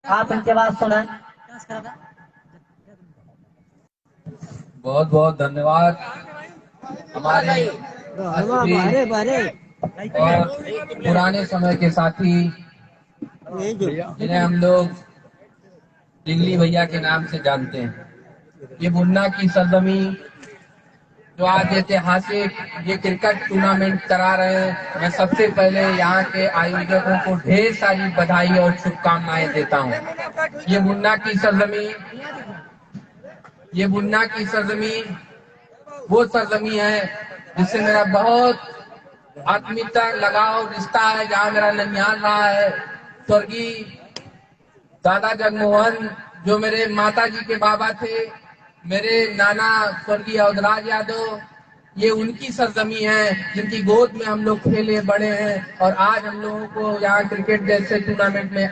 आप इनके बाद सुनाए। बहुत बहुत धन्यवाद हमारे और पुराने समय के साथी जिन्हें हम लोग दिल्ली भैया के नाम से जानते हैं। ये मुन्ना की सरजमी जो आज ऐतिहासिक ये क्रिकेट टूर्नामेंट करा रहे हैं, मैं सबसे पहले यहाँ के आयोजकों को ढेर सारी बधाई और शुभकामनाएं देता हूँ। ये मुन्ना की सरजमी वो सरजमी है जिससे मेरा बहुत आत्मीयता लगाव रिश्ता है, जहाँ मेरा ननिहाल रहा है। स्वर्गीय दादा जगमोहन जो मेरे माता जी के बाबा थे, मेरे नाना स्वर्गीय अवधराज यादव, ये उनकी सरजमी है जिनकी गोद में हम लोग खेले बड़े हैं। और आज हम लोगों को यहाँ क्रिकेट जैसे टूर्नामेंट में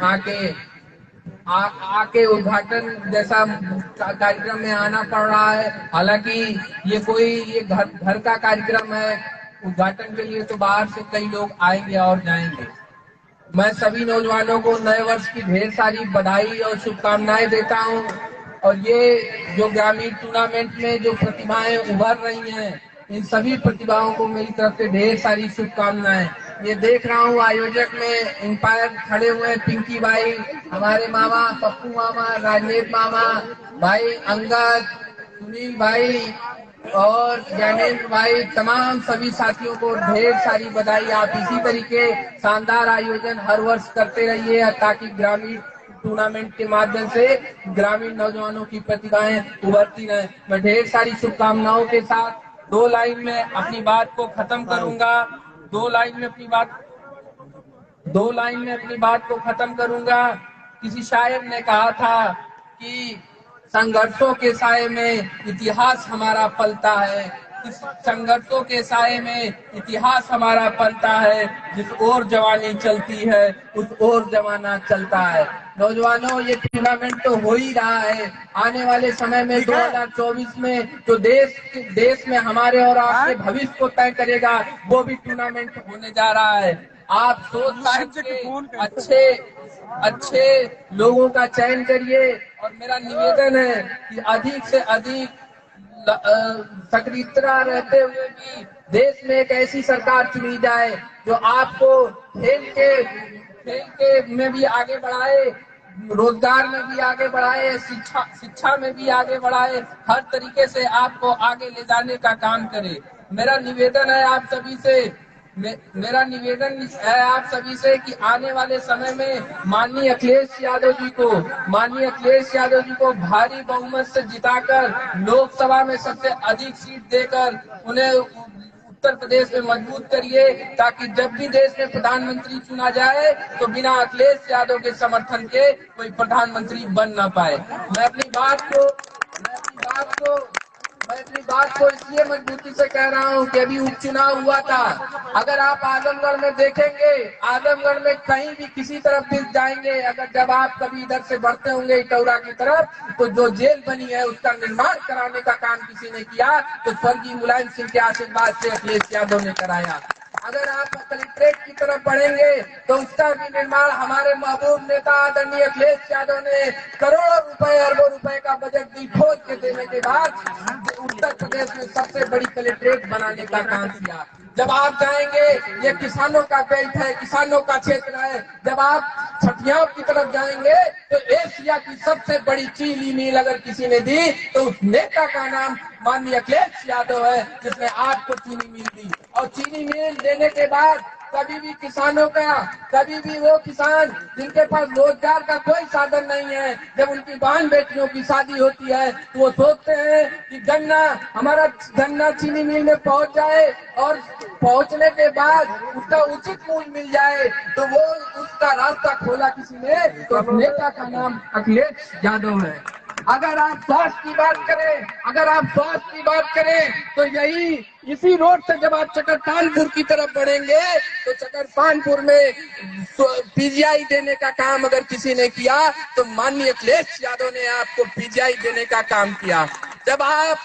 आके उद्घाटन जैसा कार्यक्रम में आना पड़ रहा है। हालांकि ये घर का कार्यक्रम है। उद्घाटन के लिए तो बाहर से कई लोग आएंगे और जाएंगे। मैं सभी नौजवानों को नए वर्ष की ढेर सारी बधाई और शुभकामनाएं देता हूं। और ये जो ग्रामीण टूर्नामेंट में जो प्रतिभाएं उभर रही हैं, इन सभी प्रतिभाओं को मेरी तरफ से ढेर सारी शुभकामनाएं। ये देख रहा हूँ आयोजक में इंपायर खड़े हुए हैं, पिंकी भाई, हमारे मामा पप्पू मामा, राजनेश मामा, भाई अंगद, सुनील भाई और ज्ञानेंद्र भाई, तमाम सभी साथियों को ढेर सारी बधाई। आप इसी तरीके शानदार आयोजन हर वर्ष करते रहिए ताकि ग्रामीण टूर्नामेंट के माध्यम से ग्रामीण नौजवानों की प्रतिभाएं उभरती रहें। मैं ढेर सारी शुभकामनाओं के साथ दो लाइन में अपनी बात को खत्म करूंगा। किसी शायर ने कहा था कि संघर्षों के साए में इतिहास हमारा पलता है, इस संघर्षों के साए में इतिहास हमारा पलता है। जिस ओर जवानी चलती है उस ओर जमाना चलता है। नौजवानों, ये टूर्नामेंट तो हो ही रहा है। आने वाले समय में 2024 में जो देश में हमारे और आपके भविष्य को तय करेगा, वो भी टूर्नामेंट होने जा रहा है। आप सोच समझ के अच्छे लोगों का चयन करिए। और मेरा निवेदन है कि अधिक से अधिक सक्रियता रहते हुए भी देश में एक ऐसी सरकार चुनी जाए जो आपको खेल के में भी आगे बढ़ाए, रोजगार में भी आगे बढ़ाए, शिक्षा में भी आगे बढ़ाए, हर तरीके से आपको आगे ले जाने का काम करे। मेरा निवेदन है आप सभी से कि आने वाले समय में माननीय अखिलेश यादव जी को भारी बहुमत से जिताकर लोकसभा में सबसे अधिक सीट देकर उन्हें उत्तर प्रदेश में मजबूत करिए, ताकि जब भी देश में प्रधानमंत्री चुना जाए तो बिना अखिलेश यादव के समर्थन के कोई प्रधानमंत्री बन ना पाए। मैं अपनी बात को इसलिए मजबूती से कह रहा हूँ कि अभी उपचुनाव हुआ था। अगर आप आजमगढ़ में देखेंगे, आजमगढ़ में कहीं भी किसी तरफ भी जाएंगे, अगर जब आप कभी इधर से बढ़ते होंगे इटौरा की तरफ, तो जो जेल बनी है उसका निर्माण कराने का काम किसी ने किया तो स्वर्गीय मुलायम सिंह के आशीर्वाद से अखिलेश यादव ने कराया। अगर आप कलेक्ट्रेट की तरफ बढ़ेंगे तो उसका भी निर्माण हमारे महबूब नेता आदरणीय अखिलेश यादव ने करोड़ों रुपए, अरबों रुपए का बजट दी खोज के देने के बाद उत्तर प्रदेश में सबसे बड़ी कलेक्ट्रेट बनाने का काम किया। जब आप जाएंगे, ये किसानों का बेल्ट है, किसानों का क्षेत्र है। जब आप छठियां की तरफ जाएंगे तो एशिया की सबसे बड़ी चीनी मिल अगर किसी ने दी तो उस नेता का नाम माननीय अखिलेश यादव है, जिसने आपको चीनी मिल दी। और चीनी मिल देने के बाद कभी भी वो किसान जिनके पास रोजगार का कोई साधन नहीं है, जब उनकी बहन बेटियों की शादी होती है तो वो सोचते हैं कि हमारा गन्ना चीनी मिल में पहुंच जाए और पहुंचने के बाद उसका उचित मूल्य मिल जाए, तो वो उसका रास्ता खोला किसी ने, तो उस नेता का नाम अखिलेश यादव है। अगर आप स्वास्थ्य की बात करें तो इसी रोड से जब आप चकरपानपुर की तरफ बढ़ेंगे तो चकरपानपुर में पीजीआई देने का काम अगर किसी ने किया तो माननीय अखिलेश यादव ने आपको पीजीआई देने का काम किया। जब आप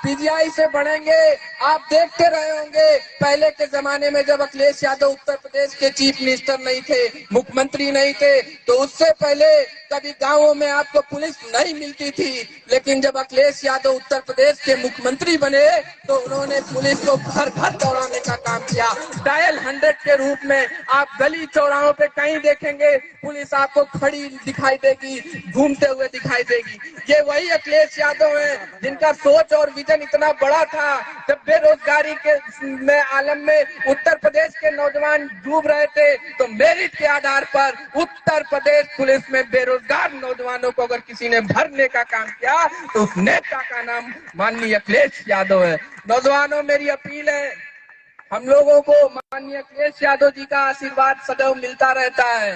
पीजीआई से बढ़ेंगे आप देखते रहे होंगे पहले के जमाने में जब अखिलेश यादव उत्तर प्रदेश के चीफ मिनिस्टर नहीं थे, मुख्यमंत्री नहीं थे, तो उससे पहले कभी गांवों में आपको पुलिस नहीं मिलती थी। लेकिन जब अखिलेश यादव उत्तर प्रदेश के मुख्यमंत्री बने तो उन्होंने पुलिस को घर घर दौड़ाने का काम किया। डायल 100 के रूप में आप गली चौराहों पे कहीं देखेंगे पुलिस आपको खड़ी दिखाई देगी, घूमते हुए दिखाई देगी। ये वही अखिलेश यादव हैं जिनका सोच और विजन इतना बड़ा था। जब बेरोजगारी के में आलम में उत्तर प्रदेश के नौजवान डूब रहे थे तो मेरिट के आधार पर उत्तर प्रदेश पुलिस में बेरोजगार नौजवानों को अगर किसी ने भरने का काम किया तो उस नेता का नाम माननीय अखिलेश यादव है। नौजवानों, मेरी अपील है, हम लोगों को माननीय अखिलेश यादव जी का आशीर्वाद सदैव मिलता रहता है।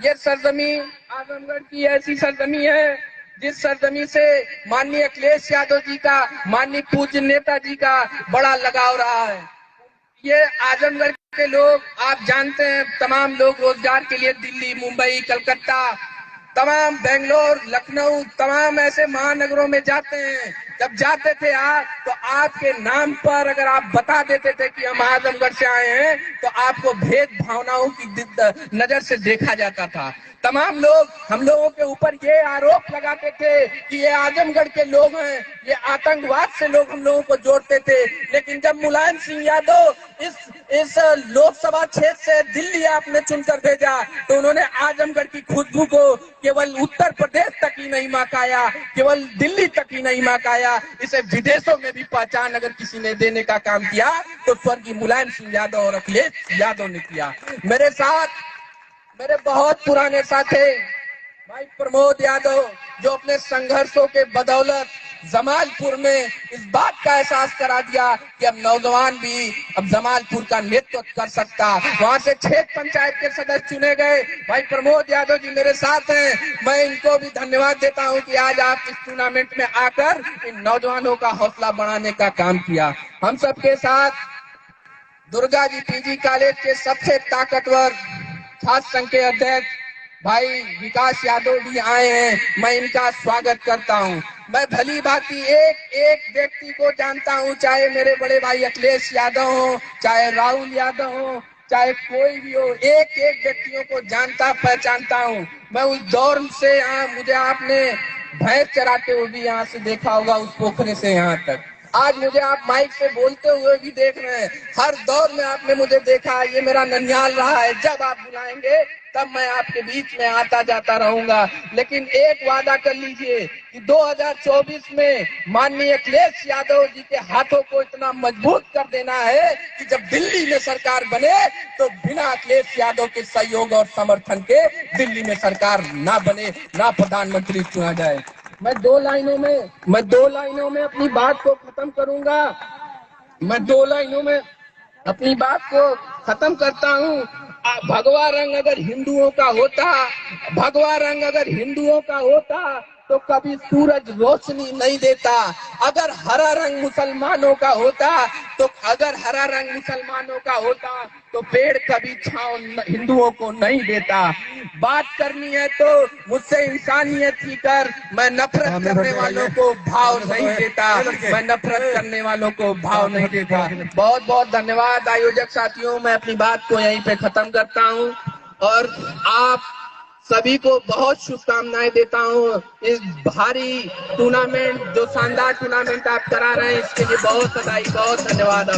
ये सरजमी आजमगढ़ की ऐसी सरजमी है जिस सरजमी से माननीय अखिलेश यादव जी का, माननीय पूज्य नेता जी का बड़ा लगाव रहा है। ये आजमगढ़ के लोग, आप जानते हैं, तमाम लोग रोजगार के लिए दिल्ली, मुंबई, कलकत्ता, तमाम बेंगलोर, लखनऊ, तमाम ऐसे महानगरों में जाते हैं। जब जाते थे आप तो आपके नाम पर अगर आप बता देते थे कि हम आजमगढ़ से आए हैं तो आपको भेद भावनाओं की नजर से देखा जाता था। तमाम लोग हम लोगों के ऊपर ये आरोप लगाते थे कि ये आजमगढ़ के लोग हैं, ये आतंकवाद से लोग हम लोगों को जोड़ते थे। लेकिन जब मुलायम सिंह यादव इस लोकसभा क्षेत्र से दिल्ली आपने चुनकर भेजा तो उन्होंने आजमगढ़ की खुशबू को केवल उत्तर प्रदेश तक ही नहीं महकाया, केवल दिल्ली तक ही नहीं महकाया, इसे विदेशों में भी पहचान अगर किसी ने देने का काम किया तो स्वर्गीय मुलायम सिंह यादव और अखिलेश यादव ने किया। मेरे साथ मेरे बहुत पुराने साथी भाई प्रमोद यादव, जो अपने संघर्षों के बदौलत जमालपुर में इस बात का एहसास करा दिया कि अब नौजवान भी अब जमालपुर का नेतृत्व कर सकता। वहां से 6 पंचायत के सदस्य चुने गए। भाई प्रमोद यादव जी मेरे साथ हैं, मैं इनको भी धन्यवाद देता हूं कि आज आप इस टूर्नामेंट में आकर इन नौजवानों का हौसला बढ़ाने का काम किया। हम सबके साथ दुर्गा जी पीजी कॉलेज के सबसे ताकतवर छात्र संघ के अध्यक्ष भाई विकास यादव भी आए हैं, मैं इनका स्वागत करता हूं। मैं भली भांति एक व्यक्ति को जानता हूं, चाहे मेरे बड़े भाई अखिलेश यादव हो, चाहे राहुल यादव हो, चाहे कोई भी हो, एक व्यक्तियों को जानता पहचानता हूं। मैं उस दौर से मुझे आपने भैंस चराते हुए भी यहाँ से देखा होगा, उस पोखरे से यहाँ तक। आज मुझे आप माइक से बोलते हुए भी देख रहे हैं, हर दौर में आपने मुझे देखा। ये मेरा ननिहाल रहा है, जब आप बुलाएंगे तब मैं आपके बीच में आता जाता रहूंगा। लेकिन एक वादा कर लीजिए कि 2024 में माननीय अखिलेश यादव जी के हाथों को इतना मजबूत कर देना है कि जब दिल्ली में सरकार बने तो बिना अखिलेश यादव के सहयोग और समर्थन के दिल्ली में सरकार ना बने, ना प्रधानमंत्री चुना जाए। मैं दो लाइनों में अपनी बात को खत्म करूंगा। मैं 2 लाइनों में अपनी बात को खत्म करता हूं। भगवा रंग अगर हिंदुओं का होता तो कभी सूरज रोशनी नहीं देता। अगर हरा रंग मुसलमानों का होता तो पेड़ कभी छांव हिंदुओं को नहीं देता। बात करनी है तो मुझसे इंसानियत की कर, मैं नफरत करने वालों को भाव नहीं देता। बहुत बहुत धन्यवाद आयोजक साथियों, मैं अपनी बात को यहीं पे खत्म करता हूँ और आप सभी को बहुत शुभकामनाएं देता हूँ। इस भारी टूर्नामेंट, जो शानदार टूर्नामेंट आप करा रहे हैं, इसके लिए बहुत बधाई, बहुत धन्यवाद।